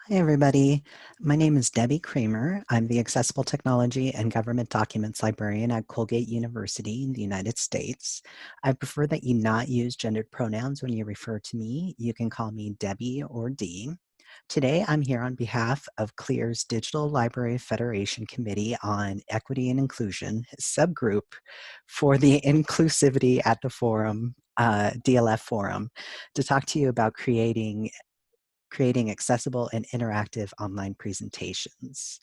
Hi, everybody. My name is Debbie Krahmer. I'm the Accessible Technology and Government Documents Librarian at Colgate University in the United States. I prefer that you not use gendered pronouns when you refer to me. You can call me Debbie or Dee. Today, I'm here on behalf of CLEAR's Digital Library Federation Committee on Equity and Inclusion, subgroup for the Inclusivity at the Forum, DLF Forum, to talk to you about creating accessible and interactive online presentations.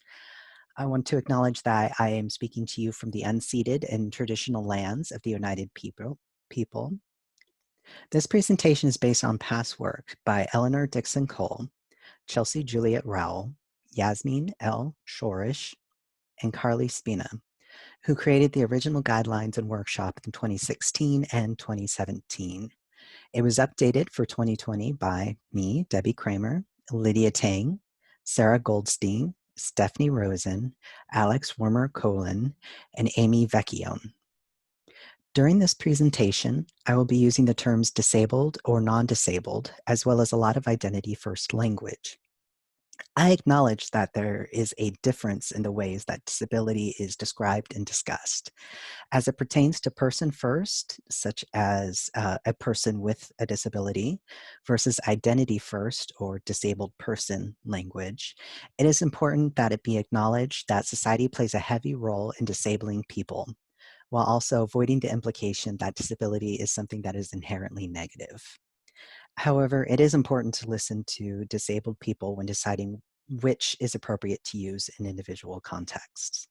I want to acknowledge that I am speaking to you from the unceded and traditional lands of the United People. This presentation is based on past work by Eleanor Dixon Cole, Chelsea Juliet Rowell, Yasmin L. Shorish, and Carly Spina, who created the original guidelines and workshop in 2016 and 2017. It was updated for 2020 by me, Debbie Krahmer, Lydia Tang, Sarah Goldstein, Stephanie Rosen, Alex Wormer-Colin, and Amy Vecchione. During this presentation, I will be using the terms disabled or non-disabled, as well as a lot of identity-first language. I acknowledge that there is a difference in the ways that disability is described and discussed. As it pertains to person first, such as a person with a disability, versus identity first or disabled person language, it is important that it be acknowledged that society plays a heavy role in disabling people, while also avoiding the implication that disability is something that is inherently negative. However, it is important to listen to disabled people when deciding which is appropriate to use in individual contexts.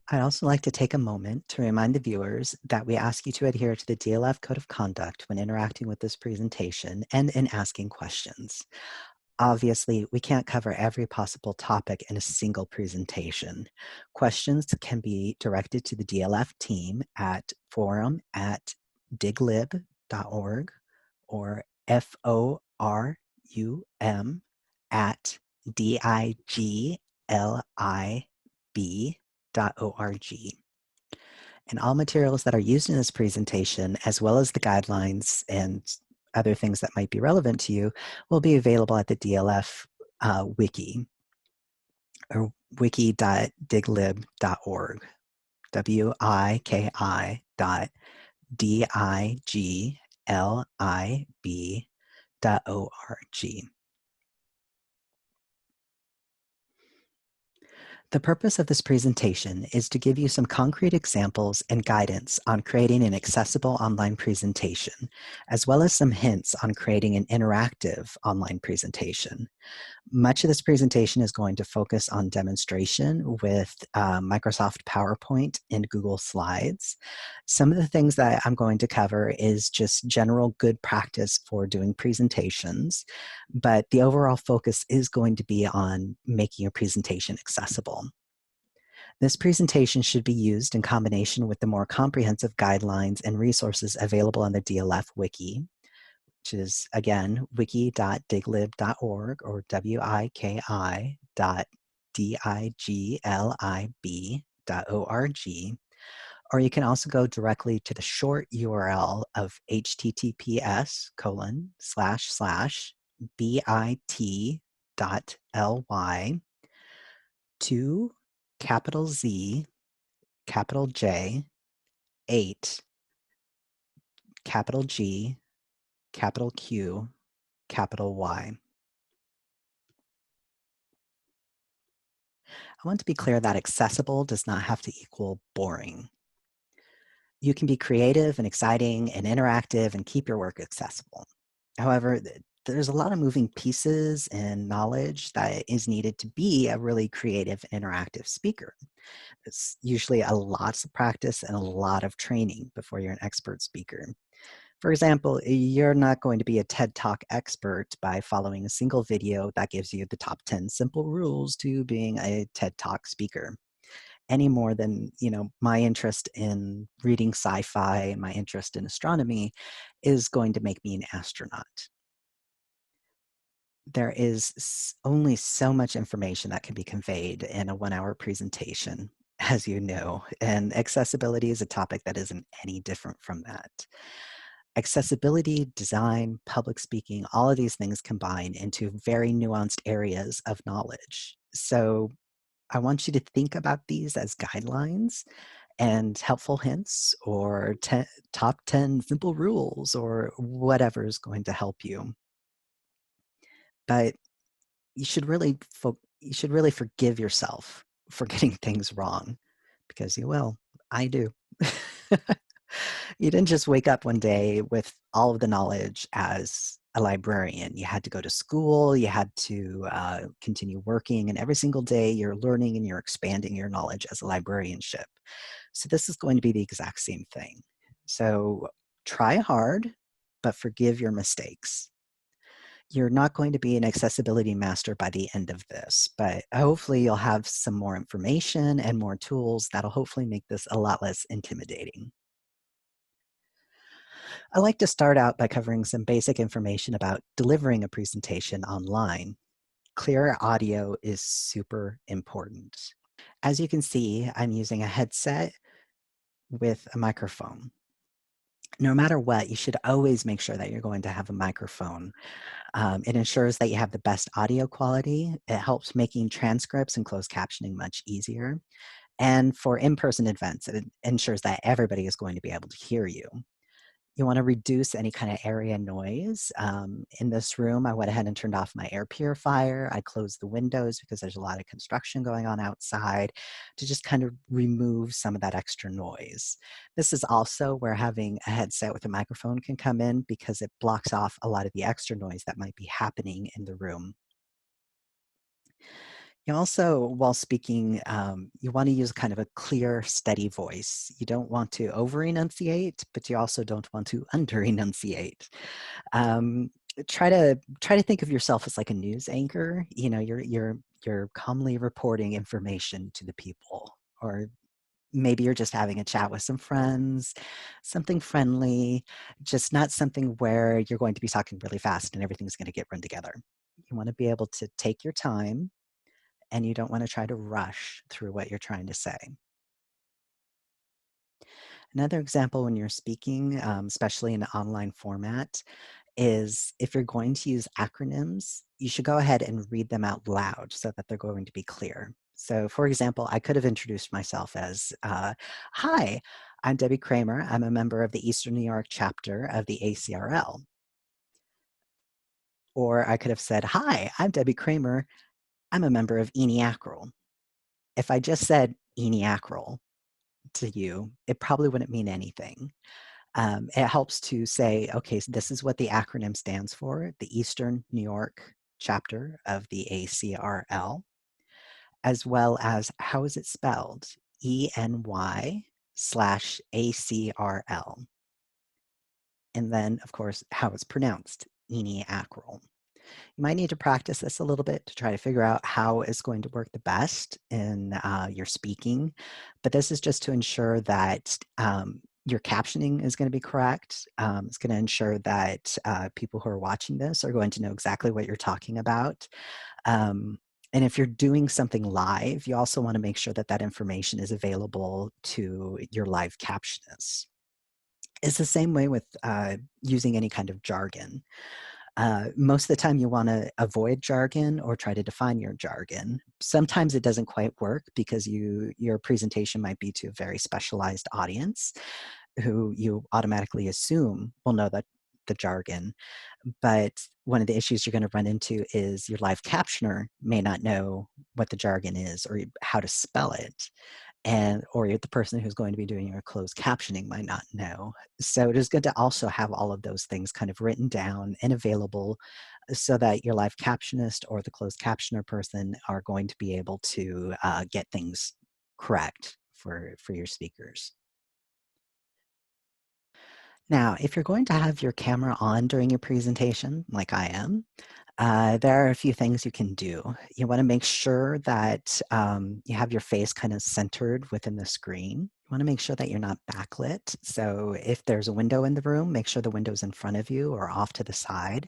I'd also like to take a moment to remind the viewers that we ask you to adhere to the DLF Code of Conduct when interacting with this presentation and in asking questions. Obviously, we can't cover every possible topic in a single presentation. Questions can be directed to the DLF team at forum@diglib.org or forum@diglib.org. And all materials that are used in this presentation, as well as the guidelines and other things that might be relevant to you, will be available at the DLF wiki, or wiki.diglib.org, wiki dot diglib.org. The purpose of this presentation is to give you some concrete examples and guidance on creating an accessible online presentation, as well as some hints on creating an interactive online presentation. Much of this presentation is going to focus on demonstration with Microsoft PowerPoint and Google Slides. Some of the things that I'm going to cover is just general good practice for doing presentations, but the overall focus is going to be on making your presentation accessible. This presentation should be used in combination with the more comprehensive guidelines and resources available on the DLF Wiki, which is, again, wiki.diglib.org or wiki.diglib.org. Or you can also go directly to the short URL of https://bit.ly to capital Z, capital J, 8, capital G, capital Q, capital Y. I want to be clear that accessible does not have to equal boring. You can be creative and exciting and interactive and keep your work accessible. However, there's a lot of moving pieces and knowledge that is needed to be a really creative, interactive speaker. It's usually a lot of practice and a lot of training before you're an expert speaker. For example, you're not going to be a TED Talk expert by following a single video that gives you the top 10 simple rules to being a TED Talk speaker, any more than, my interest in reading sci-fi, my interest in astronomy is going to make me an astronaut. There is only so much information that can be conveyed in a 1-hour presentation, as you know, and accessibility is a topic that isn't any different from that. Accessibility, design, public speaking, all of these things combine into very nuanced areas of knowledge. So I want you to think about these as guidelines and helpful hints or top 10 simple rules or whatever is going to help you. But you should really forgive yourself for getting things wrong because you will. I do. You didn't just wake up one day with all of the knowledge as a librarian. You had to go to school, you had to continue working, and every single day you're learning and you're expanding your knowledge as a librarianship. So this is going to be the exact same thing. So try hard, but forgive your mistakes. You're not going to be an accessibility master by the end of this, but hopefully you'll have some more information and more tools that'll hopefully make this a lot less intimidating. I like to start out by covering some basic information about delivering a presentation online. Clear audio is super important. As you can see, I'm using a headset with a microphone. No matter what, you should always make sure that you're going to have a microphone. It ensures that you have the best audio quality. It helps making transcripts and closed captioning much easier. And for in-person events, it ensures that everybody is going to be able to hear you. You want to reduce any kind of area noise. In this room, I went ahead and turned off my air purifier. I closed the windows because there's a lot of construction going on outside to just kind of remove some of that extra noise. This is also where having a headset with a microphone can come in because it blocks off a lot of the extra noise that might be happening in the room. You also, while speaking, you want to use kind of a clear, steady voice. You don't want to over enunciate, but you also don't want to under enunciate. Um, try to think of yourself as like a news anchor. You know, you're calmly reporting information to the people, or maybe you're just having a chat with some friends, something friendly, just not something where you're going to be talking really fast and everything's going to get run together. You want to be able to take your time and you don't want to try to rush through what you're trying to say. Another example when you're speaking, especially in an online format, is if you're going to use acronyms, you should go ahead and read them out loud so that they're going to be clear. So for example, I could have introduced myself as, hi, I'm Debbie Krahmer. I'm a member of the Eastern New York chapter of the ACRL. Or I could have said, hi, I'm Debbie Krahmer. I'm a member of ENIACREL. If I just said ENIACREL to you, it probably wouldn't mean anything. It helps to say, okay, so this is what the acronym stands for, the Eastern New York chapter of the ACRL, as well as how is it spelled? ENY/ACRL. And then, of course, how it's pronounced, ENIACREL. You might need to practice this a little bit to try to figure out how it's going to work the best in your speaking. But this is just to ensure that your captioning is going to be correct. It's going to ensure that people who are watching this are going to know exactly what you're talking about. And if you're doing something live, you also want to make sure that that information is available to your live captionists. It's the same way with using any kind of jargon. Most of the time you want to avoid jargon or try to define your jargon. Sometimes it doesn't quite work because your presentation might be to a very specialized audience who you automatically assume will know the jargon. But one of the issues you're going to run into is your live captioner may not know what the jargon is or how to spell it, or the person who's going to be doing your closed captioning might not know. So it is good to also have all of those things kind of written down and available so that your live captionist or the closed captioner person are going to be able to get things correct for your speakers. Now, if you're going to have your camera on during your presentation, like I am, there are a few things you can do. You want to make sure that you have your face kind of centered within the screen. You want to make sure that you're not backlit. So if there's a window in the room, make sure the window's in front of you or off to the side.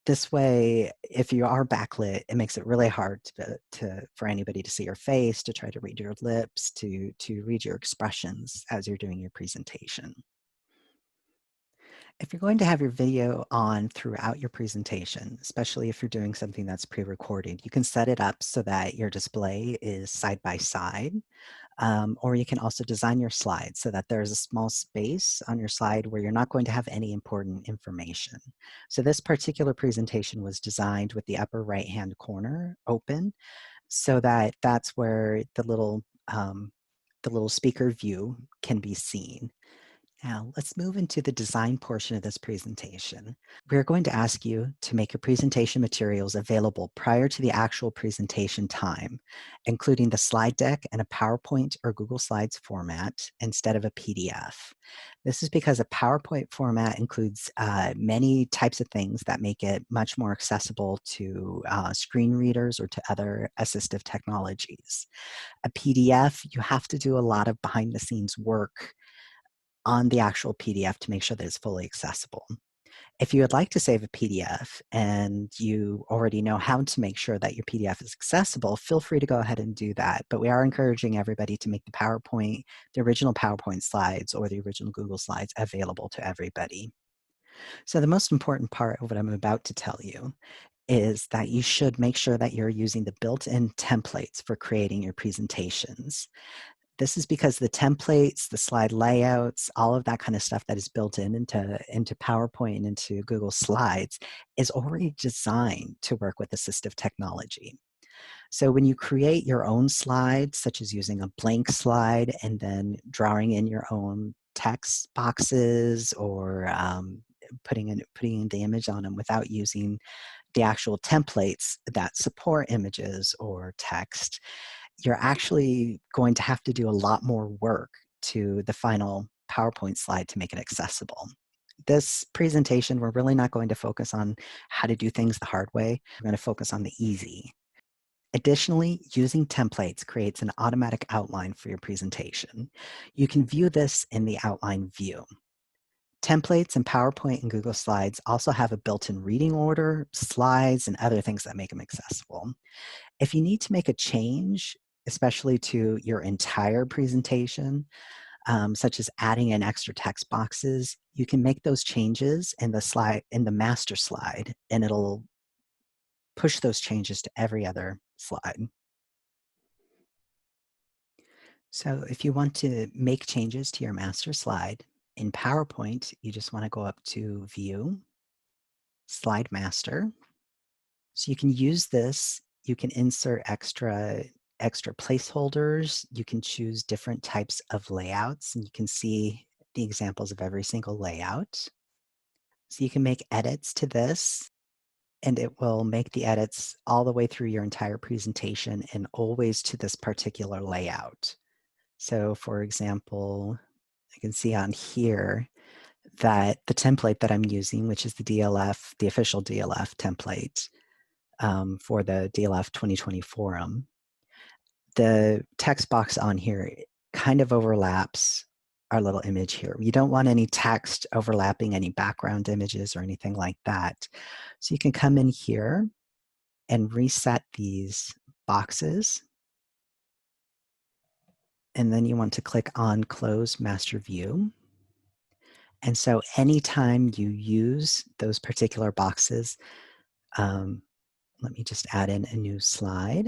This way, if you are backlit, it makes it really hard for anybody to see your face, to try to read your lips, to read your expressions as you're doing your presentation. If you're going to have your video on throughout your presentation, especially if you're doing something that's pre-recorded, you can set it up so that your display is side by side. Or you can also design your slides so that there's a small space on your slide where you're not going to have any important information. So this particular presentation was designed with the upper right-hand corner open so that that's where the little speaker view can be seen. Now, let's move into the design portion of this presentation. We're going to ask you to make your presentation materials available prior to the actual presentation time, including the slide deck in a PowerPoint or Google Slides format instead of a PDF. This is because a PowerPoint format includes many types of things that make it much more accessible to screen readers or to other assistive technologies. A PDF, you have to do a lot of behind the scenes work on the actual PDF to make sure that it's fully accessible. If you would like to save a PDF and you already know how to make sure that your PDF is accessible, feel free to go ahead and do that. But we are encouraging everybody to make the PowerPoint, the original PowerPoint slides or the original Google Slides available to everybody. So the most important part of what I'm about to tell you is that you should make sure that you're using the built-in templates for creating your presentations. This is because the templates, the slide layouts, all of that kind of stuff that is built into PowerPoint and into Google Slides is already designed to work with assistive technology. So when you create your own slides, such as using a blank slide and then drawing in your own text boxes or putting in the image on them without using the actual templates that support images or text, you're actually going to have to do a lot more work to the final PowerPoint slide to make it accessible. This presentation, we're really not going to focus on how to do things the hard way. We're going to focus on the easy. Additionally, using templates creates an automatic outline for your presentation. You can view this in the outline view. Templates in PowerPoint and Google Slides also have a built-in reading order, slides, and other things that make them accessible. If you need to make a change, especially to your entire presentation, such as adding in extra text boxes, you can make those changes in the master slide, and it'll push those changes to every other slide. So if you want to make changes to your master slide in PowerPoint, you just want to go up to View, Slide Master. So you can use this, you can insert extra placeholders, you can choose different types of layouts, and you can see the examples of every single layout. So you can make edits to this, and it will make the edits all the way through your entire presentation and always to this particular layout. So for example, I can see on here that the template that I'm using, which is the DLF, the official DLF template, for the DLF 2020 forum, the text box on here kind of overlaps our little image here. You don't want any text overlapping any background images or anything like that. So you can come in here and reset these boxes. And then you want to click on Close Master View. And so anytime you use those particular boxes, let me just add in a new slide.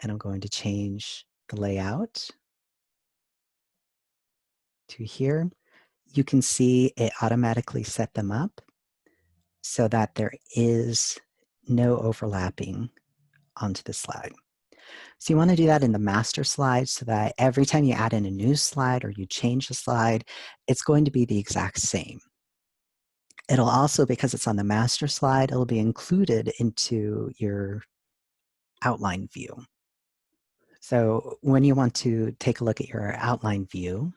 And I'm going to change the layout to here. You can see it automatically set them up so that there is no overlapping onto the slide. So you want to do that in the master slide so that every time you add in a new slide or you change the slide, it's going to be the exact same. It'll also, because it's on the master slide, it'll be included into your outline view. So when you want to take a look at your outline view,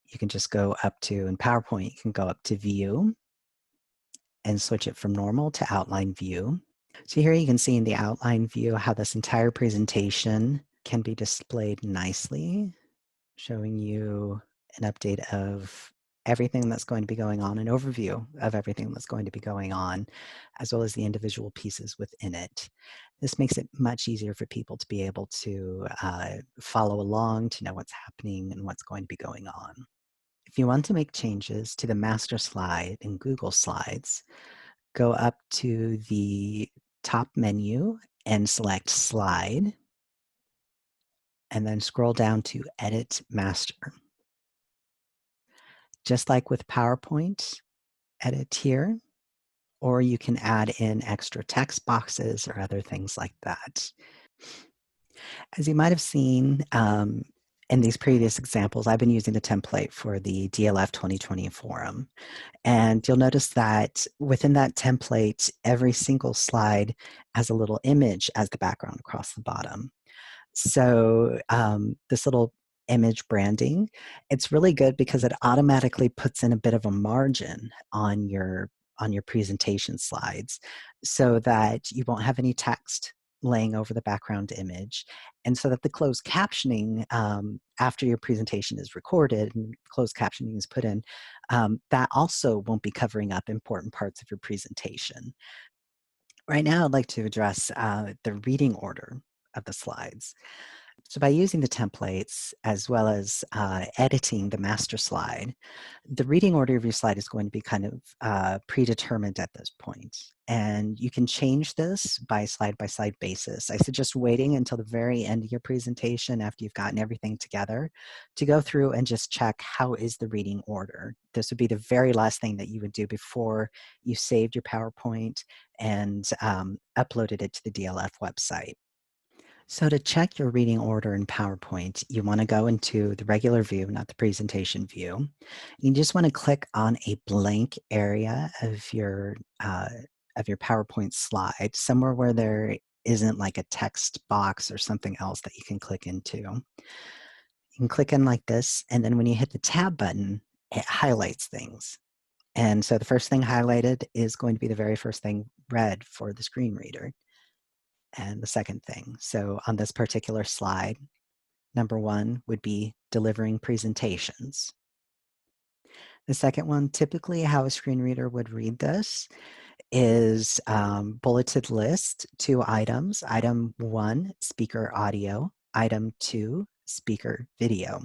you can just go up to, in PowerPoint, you can go up to View and switch it from normal to outline view. So here you can see in the outline view how this entire presentation can be displayed nicely, showing you an update of everything that's going to be going on, an overview of everything that's going to be going on, as well as the individual pieces within it. This makes it much easier for people to be able to follow along, to know what's happening and what's going to be going on. If you want to make changes to the master slide in Google Slides, go up to the top menu and select Slide, and then scroll down to Edit Master. Just like with PowerPoint, edit here, or you can add in extra text boxes or other things like that. As you might have seen in these previous examples, I've been using the template for the DLF 2020 forum. And you'll notice that within that template, every single slide has a little image as the background across the bottom. So this little image branding, it's really good because it automatically puts in a bit of a margin on your presentation slides so that you won't have any text laying over the background image, and so that the closed captioning after your presentation is recorded and closed captioning is put in, that also won't be covering up important parts of your presentation. Right now, I'd like to address the reading order of the slides. So by using the templates as well as editing the master slide, the reading order of your slide is going to be kind of predetermined at this point. And you can change this by slide basis. I suggest waiting until the very end of your presentation after you've gotten everything together to go through and just check how is the reading order. This would be the very last thing that you would do before you saved your PowerPoint and uploaded it to the DLF website. So to check your reading order in PowerPoint, you want to go into the regular view, not the presentation view. You just want to click on a blank area of your PowerPoint slide, somewhere where there isn't like a text box or something else that you can click into. You can click in like this, and then when you hit the tab button, it highlights things. And so the first thing highlighted is going to be the very first thing read for the screen reader. And the second thing. So on this particular slide, number 1 would be delivering presentations. The second one, typically how a screen reader would read this is bulleted list, 2 items. Item 1, speaker audio. Item 2, speaker video.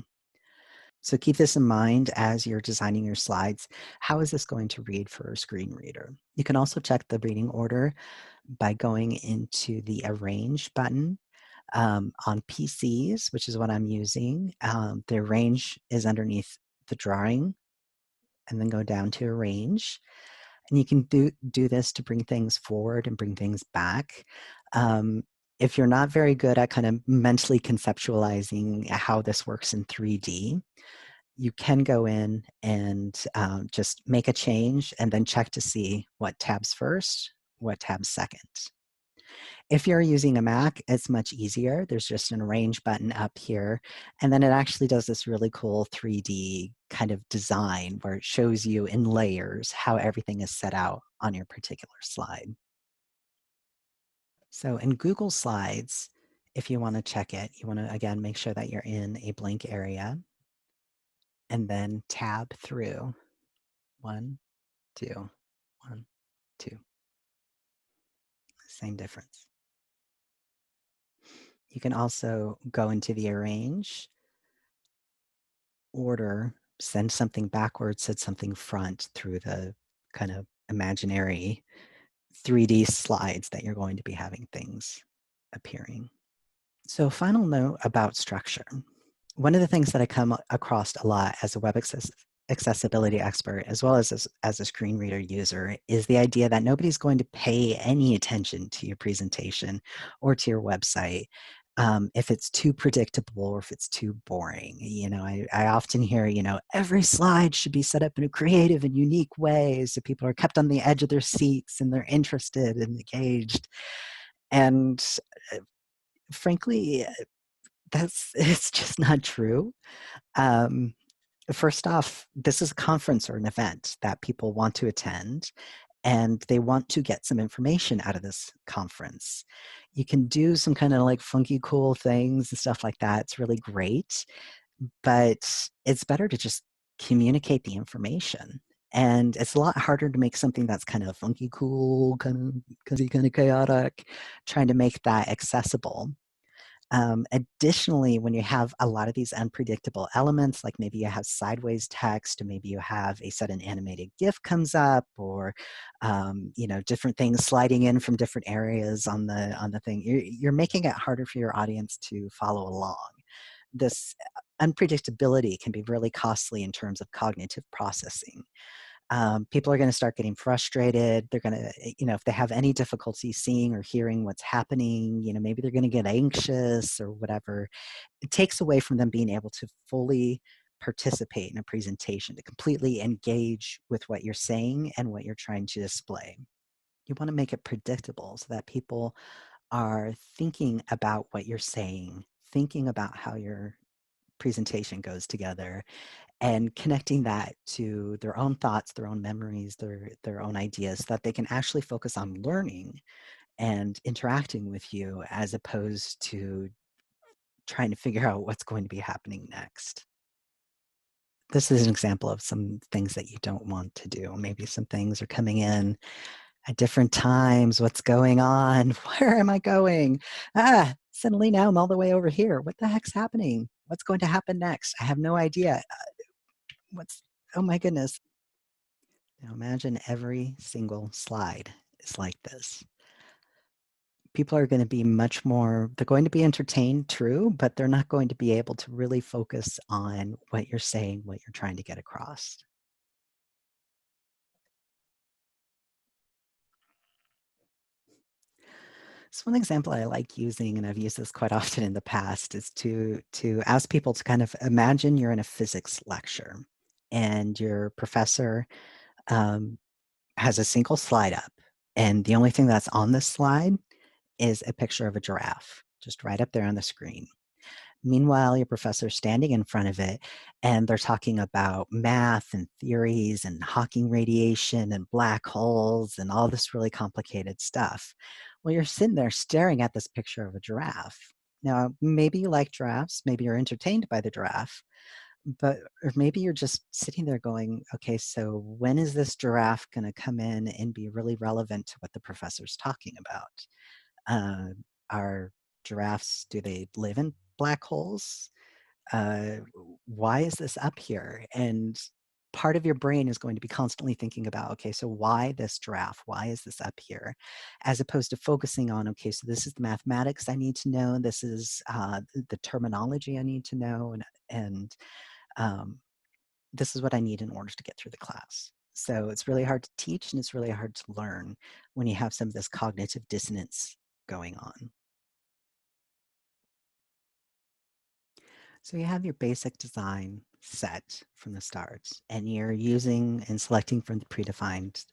So keep this in mind as you're designing your slides. How is this going to read for a screen reader? You can also check the reading order by going into the Arrange button. On PCs, which is what I'm using, the Arrange is underneath the drawing, and then go down to Arrange. And you can do this to bring things forward and bring things back. If you're not very good at kind of mentally conceptualizing how this works in 3D, you can go in and just make a change and then check to see what tab's first, what tab's second. If you're using a Mac, it's much easier. There's just an Arrange button up here, and then it actually does this really cool 3D kind of design where it shows you in layers how everything is set out on your particular slide. So in Google Slides, if you want to check it, you want to, again, make sure that you're in a blank area and then tab through 1, 2, 1, 2. Same difference. You can also go into the Arrange, order, send something backwards, set something front through the kind of imaginary 3D slides that you're going to be having things appearing. So final note about structure. One of the things that I come across a lot as a web accessibility expert, as well as a screen reader user, is the idea that nobody's going to pay any attention to your presentation or to your website if it's too predictable or if it's too boring. You know, I often hear, you know, every slide should be set up in a creative and unique way so people are kept on the edge of their seats and they're interested and engaged. And frankly, it's just not true. First off, this is a conference or an event that people want to attend, and they want to get some information out of this conference. You can do some kind of like funky cool things and stuff like that. It's really great, but it's better to just communicate the information. And it's a lot harder to make something that's kind of funky cool, kind of chaotic, trying to make that accessible. Additionally, when you have a lot of these unpredictable elements, like maybe you have sideways text, or maybe you have a sudden animated GIF comes up, or different things sliding in from different areas on the thing, you're making it harder for your audience to follow along. This unpredictability can be really costly in terms of cognitive processing. People are going to start getting frustrated. They're going to, if they have any difficulty seeing or hearing what's happening, maybe they're going to get anxious or whatever. It takes away from them being able to fully participate in a presentation, to completely engage with what you're saying and what you're trying to display. You want to make it predictable so that people are thinking about what you're saying, thinking about how your presentation goes together, and connecting that to their own thoughts, their own memories, their own ideas, so that they can actually focus on learning and interacting with you, as opposed to trying to figure out what's going to be happening next. This is an example of some things that you don't want to do. Maybe some things are coming in at different times. What's going on? Where am I going? Suddenly now I'm all the way over here. What the heck's happening? What's going to happen next? I have no idea. Oh my goodness. Now imagine every single slide is like this. People are going to be they're going to be entertained, true, but they're not going to be able to really focus on what you're saying, what you're trying to get across. So one example I like using, and I've used this quite often in the past, is to ask people to kind of imagine you're in a physics lecture and your professor um, has a single slide up, and the only thing that's on this slide is a picture of a giraffe, just right up there on the screen. Meanwhile, your professor's standing in front of it, and they're talking about math and theories and Hawking radiation and black holes and all this really complicated stuff. Well, you're sitting there staring at this picture of a giraffe. Now, maybe you like giraffes, maybe you're entertained by the giraffe, but or maybe you're just sitting there going, okay, so when is this giraffe going to come in and be really relevant to what the professor's talking about? Uh, are giraffes, do they live in black holes? Uh, why is this up here? And part of your brain is going to be constantly thinking about, okay, so why this giraffe? Why is this up here? As opposed to focusing on, okay, so this is the mathematics I need to know. This is the terminology I need to know. And um, this is what I need in order to get through the class. So it's really hard to teach and it's really hard to learn when you have some of this cognitive dissonance going on. So you have your basic design set from the start, and you're using and selecting from the predefined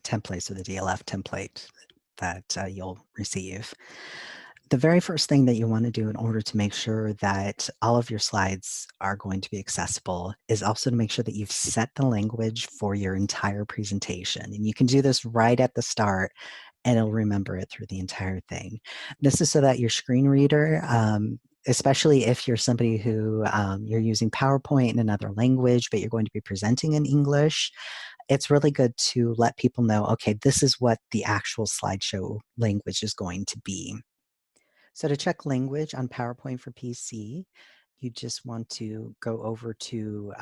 templates, or the DLF template that you'll receive. The very first thing that you want to do in order to make sure that all of your slides are going to be accessible is also to make sure that you've set the language for your entire presentation. And you can do this right at the start, and it'll remember it through the entire thing. This is so that your screen reader, especially if you're somebody who you're using PowerPoint in another language, but you're going to be presenting in English, it's really good to let people know, okay, this is what the actual slideshow language is going to be. So to check language on PowerPoint for PC, you just want to go over to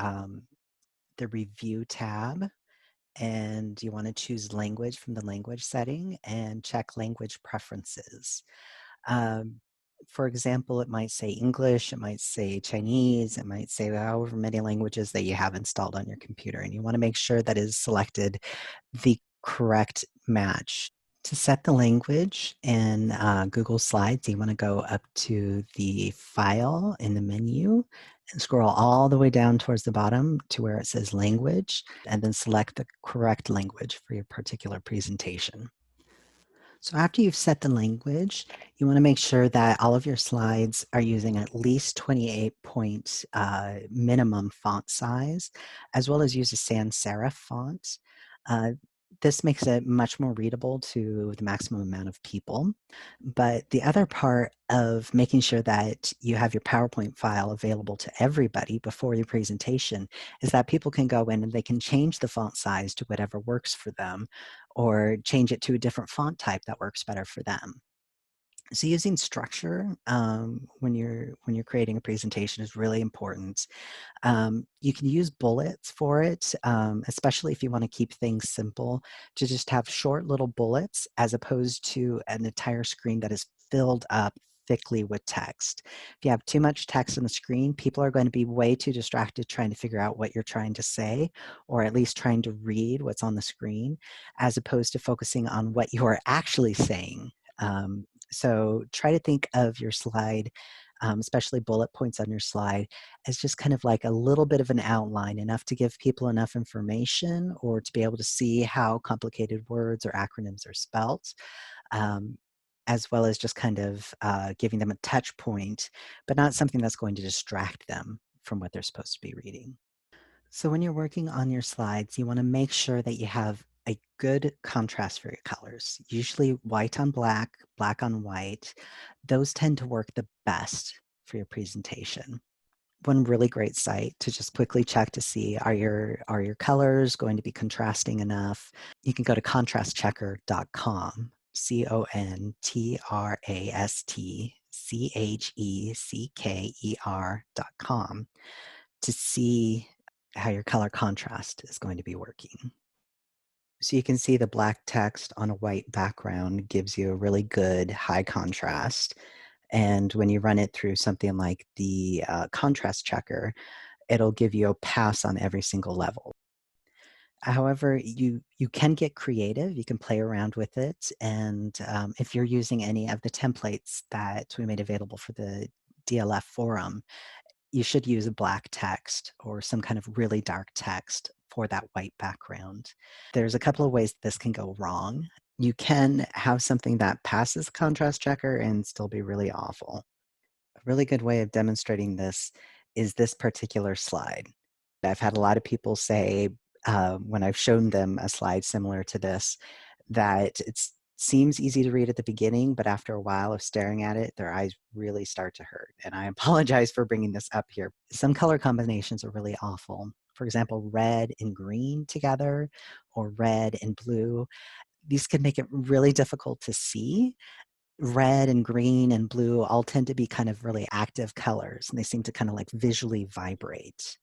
the Review tab, and you want to choose language from the language setting and check language preferences. Um, for example, it might say English, it might say Chinese, it might say however many languages that you have installed on your computer, and you want to make sure that is selected the correct match. To set the language in Google Slides, you want to go up to the File in the menu and scroll all the way down towards the bottom to where it says Language, and then select the correct language for your particular presentation. So after you've set the language, you want to make sure that all of your slides are using at least 28 point minimum font size, as well as use a sans serif font. Uh, this makes it much more readable to the maximum amount of people. But the other part of making sure that you have your PowerPoint file available to everybody before your presentation is that people can go in and they can change the font size to whatever works for them, or change it to a different font type that works better for them. So using structure when you're creating a presentation is really important. You can use bullets for it, especially if you want to keep things simple, to just have short little bullets as opposed to an entire screen that is filled up thickly with text. If you have too much text on the screen, people are going to be way too distracted trying to figure out what you're trying to say, or at least trying to read what's on the screen, as opposed to focusing on what you are actually saying. So try to think of your slide, especially bullet points on your slide, as just kind of like a little bit of an outline, enough to give people enough information or to be able to see how complicated words or acronyms are spelt, um, as well as just kind of giving them a touch point, but not something that's going to distract them from what they're supposed to be reading. So when you're working on your slides, you want to make sure that you have a good contrast for your colors. Usually white on black, black on white. Those tend to work the best for your presentation. One really great site to just quickly check to see, are your colors going to be contrasting enough? You can go to contrastchecker.com, contrastchecker.com, to see how your color contrast is going to be working. So you can see the black text on a white background gives you a really good high contrast. And when you run it through something like the contrast checker, it'll give you a pass on every single level. However, you can get creative. You can play around with it, and if you're using any of the templates that we made available for the DLF Forum, you should use a black text or some kind of really dark text for that white background. There's a couple of ways this can go wrong. You can have something that passes the contrast checker and still be really awful. A really good way of demonstrating this is this particular slide. I've had a lot of people say, when I've shown them a slide similar to this, that it seems easy to read at the beginning, but after a while of staring at it, their eyes really start to hurt. And I apologize for bringing this up here. Some color combinations are really awful. For example, red and green together, or red and blue. These can make it really difficult to see. Red and green and blue all tend to be kind of really active colors, and they seem to kind of like visually vibrate.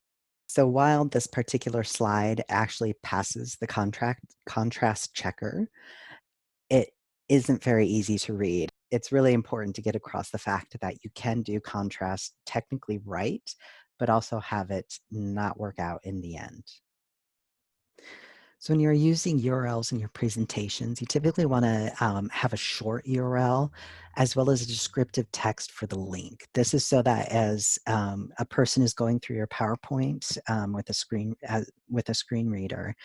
So while this particular slide actually passes the contrast checker, it isn't very easy to read. It's really important to get across the fact that you can do contrast technically right, but also have it not work out in the end. So when you're using URLs in your presentations, you typically want to have a short URL as well as a descriptive text for the link. This is so that as a person is going through your PowerPoint with a screen reader,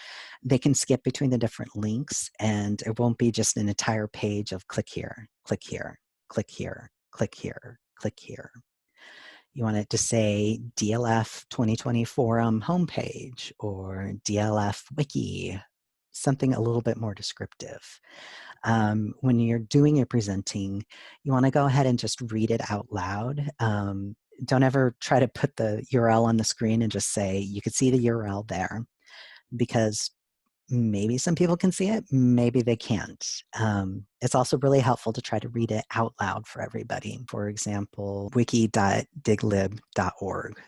they can skip between the different links, and it won't be just an entire page of click here, click here, click here, click here, click here. You want it to say DLF 2020 Forum homepage or DLF Wiki, something a little bit more descriptive. When you're doing your presenting, you want to go ahead and just read it out loud. Don't ever try to put the URL on the screen and just say, you could see the URL there, because maybe some people can see it, maybe they can't. It's also really helpful to try to read it out loud for everybody. For example, wiki.diglib.org,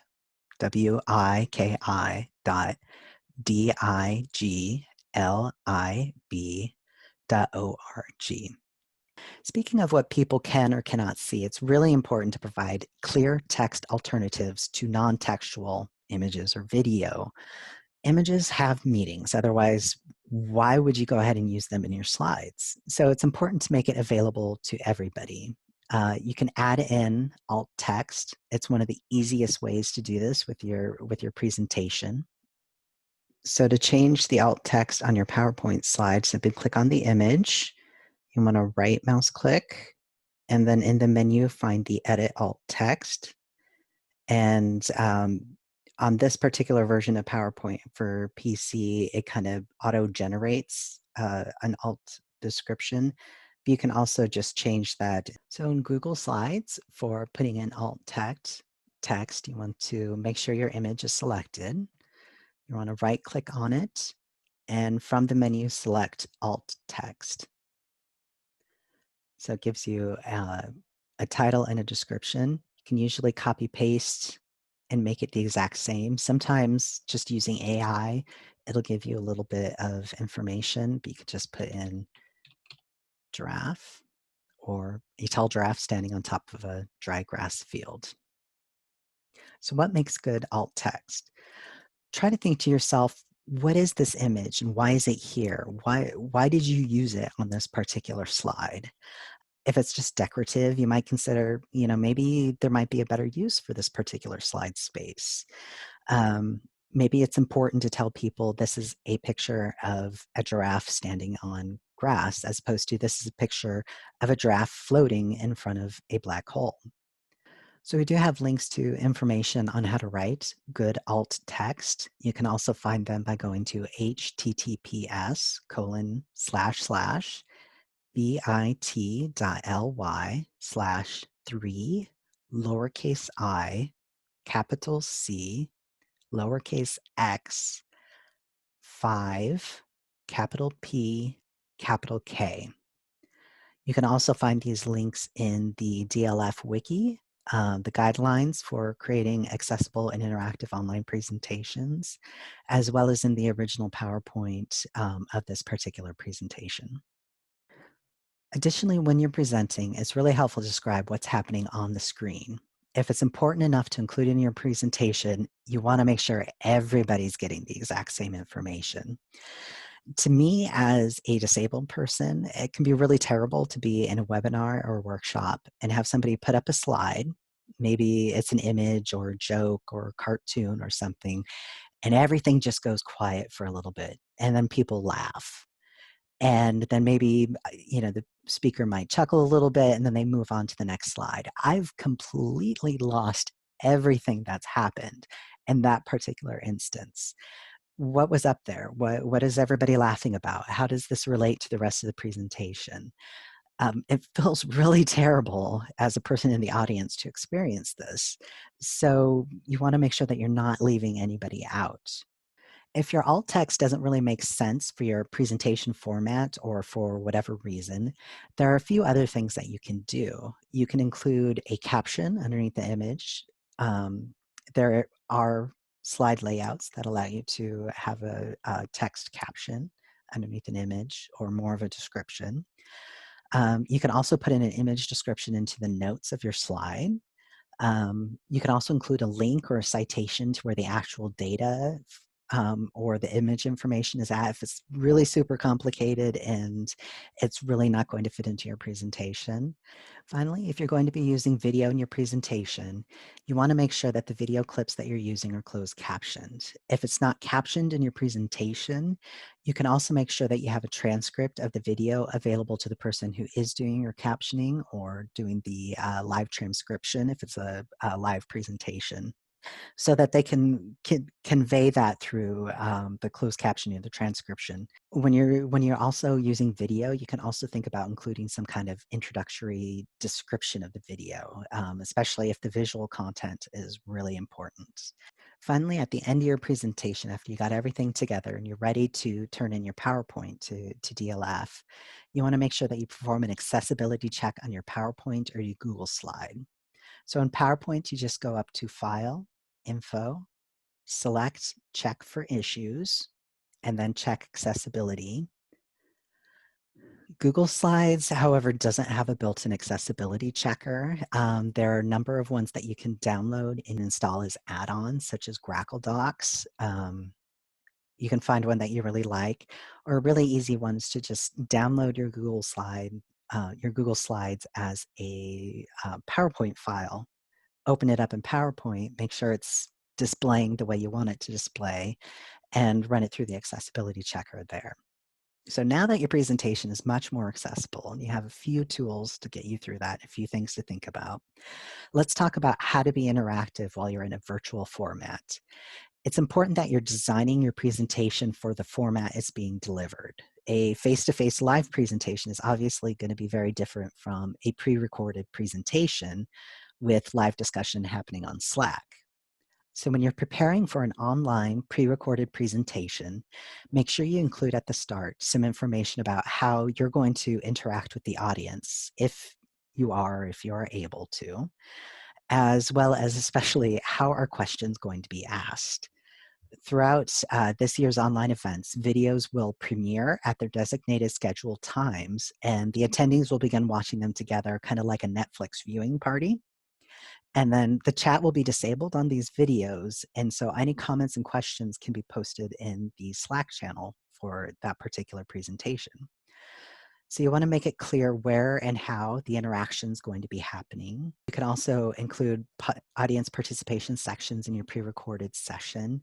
wiki.diglib.org. Speaking of what people can or cannot see, it's really important to provide clear text alternatives to non-textual images or video. Images have meanings. Otherwise, why would you go ahead and use them in your slides? So it's important to make it available to everybody. You can add in alt text. It's one of the easiest ways to do this with your presentation. So to change the alt text on your PowerPoint slide, simply click on the image. You want to right mouse click, and then in the menu, find the edit alt text. And on this particular version of PowerPoint for PC, it kind of auto-generates an alt description. But you can also just change that. So in Google Slides, for putting in alt text, you want to make sure your image is selected. You want to right-click on it, and from the menu, select alt text. So it gives you a title and a description. You can usually copy paste and make it the exact same. Sometimes just using AI, it'll give you a little bit of information, but you could just put in giraffe or a tall giraffe standing on top of a dry grass field. So what makes good alt text? Try to think to yourself, what is this image and why is it here? Why did you use it on this particular slide? If it's just decorative, you might consider, maybe there might be a better use for this particular slide space. Um, Maybe it's important to tell people this is a picture of a giraffe standing on grass, as opposed to this is a picture of a giraffe floating in front of a black hole. So we do have links to information on how to write good alt text. You can also find them by going to https://bit.ly/3 lowercase I capital C lowercase x 5 capital P capital K. You can also find these links in the DLF wiki, the guidelines for creating accessible and interactive online presentations, as well as in the original PowerPoint of this particular presentation. Additionally, when you're presenting, it's really helpful to describe what's happening on the screen. If it's important enough to include in your presentation, you want to make sure everybody's getting the exact same information. To me, as a disabled person, it can be really terrible to be in a webinar or a workshop and have somebody put up a slide. Maybe it's an image or a joke or a cartoon or something, and everything just goes quiet for a little bit, and then people laugh. And then maybe, the speaker might chuckle a little bit and then they move on to the next slide. I've completely lost everything that's happened in that particular instance. What was up there? What is everybody laughing about? How does this relate to the rest of the presentation? It feels really terrible as a person in the audience to experience this. So you want to make sure that you're not leaving anybody out. If your alt text doesn't really make sense for your presentation format or for whatever reason, there are a few other things that you can do. You can include a caption underneath the image. There are slide layouts that allow you to have a text caption underneath an image or more of a description. You can also put in an image description into the notes of your slide. You can also include a link or a citation to where the actual data or the image information is at if it's really super complicated and it's really not going to fit into your presentation. Finally, if you're going to be using video in your presentation, you want to make sure that the video clips that you're using are closed captioned. If it's not captioned in your presentation, you can also make sure that you have a transcript of the video available to the person who is doing your captioning or doing the live transcription if it's a live presentation, so that they can convey that through the closed captioning of the transcription. When you're also using video, you can also think about including some kind of introductory description of the video, especially if the visual content is really important. Finally, at the end of your presentation, after you got everything together and you're ready to turn in your PowerPoint to DLF, you want to make sure that you perform an accessibility check on your PowerPoint or your Google slide. So in PowerPoint, you just go up to File, Info, select Check for Issues, and then check Accessibility. Google Slides, however, doesn't have a built-in accessibility checker. There are a number of ones that you can download and install as add-ons, such as Grackle Docs. You can find one that you really like, or really easy ones to just download your Google Slides as a PowerPoint file. Open it up in PowerPoint, make sure it's displaying the way you want it to display, and run it through the accessibility checker there. So now that your presentation is much more accessible and you have a few tools to get you through that, a few things to think about, let's talk about how to be interactive while you're in a virtual format. It's important that you're designing your presentation for the format it's being delivered. A face-to-face live presentation is obviously going to be very different from a pre-recorded presentation with live discussion happening on Slack. So when you're preparing for an online pre-recorded presentation, make sure you include at the start some information about how you're going to interact with the audience, if you are able to, as well as especially how are questions going to be asked. Throughout this year's online events, videos will premiere at their designated scheduled times, and the attendees will begin watching them together, kind of like a Netflix viewing party. And then the chat will be disabled on these videos, and so any comments and questions can be posted in the Slack channel for that particular presentation. So you want to make it clear where and how the interaction is going to be happening. You can also include audience participation sections in your pre-recorded session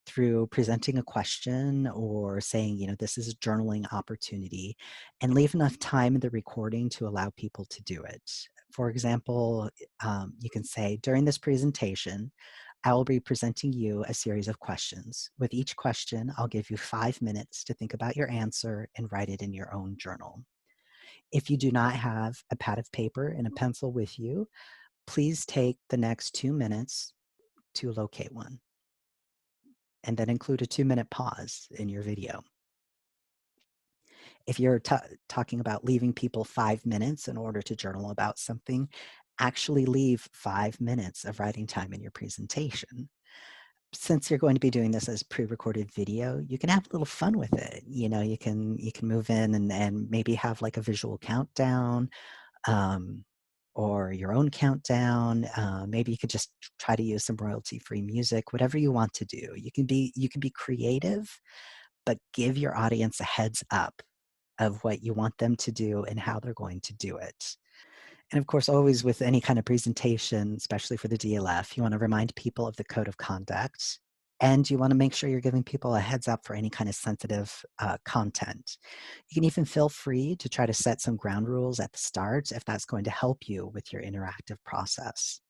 through presenting a question or saying, this is a journaling opportunity, and leave enough time in the recording to allow people to do it. For example, you can say, during this presentation, I will be presenting you a series of questions. With each question, I'll give you 5 minutes to think about your answer and write it in your own journal. If you do not have a pad of paper and a pencil with you, please take the next 2 minutes to locate one, and then include a 2-minute pause in your video. If you're talking about leaving people 5 minutes in order to journal about something, actually leave 5 minutes of writing time in your presentation. Since you're going to be doing this as pre-recorded video, you can have a little fun with it. You can move in and maybe have like a visual countdown, or your own countdown. Maybe you could just try to use some royalty-free music, whatever you want to do. You can be creative, but give your audience a heads up of what you want them to do and how they're going to do it. And of course, always with any kind of presentation, especially for the DLF, you want to remind people of the code of conduct, and you want to make sure you're giving people a heads up for any kind of sensitive content. You can even feel free to try to set some ground rules at the start if that's going to help you with your interactive process.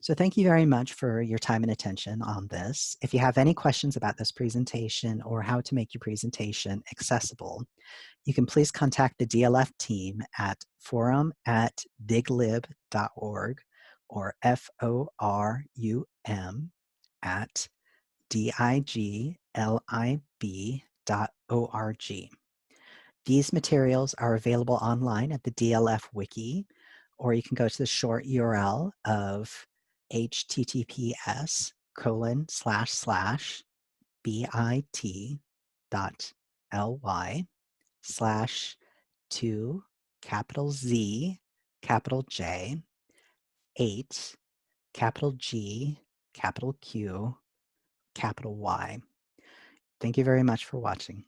So thank you very much for your time and attention on this. If you have any questions about this presentation or how to make your presentation accessible, you can please contact the DLF team at forum@diglib.org or forum@diglib.org. These materials are available online at the DLF Wiki, or you can go to the short URL of https://bit.ly/2 capital Z capital J 8 capital G capital Q capital Y. Thank you very much for watching.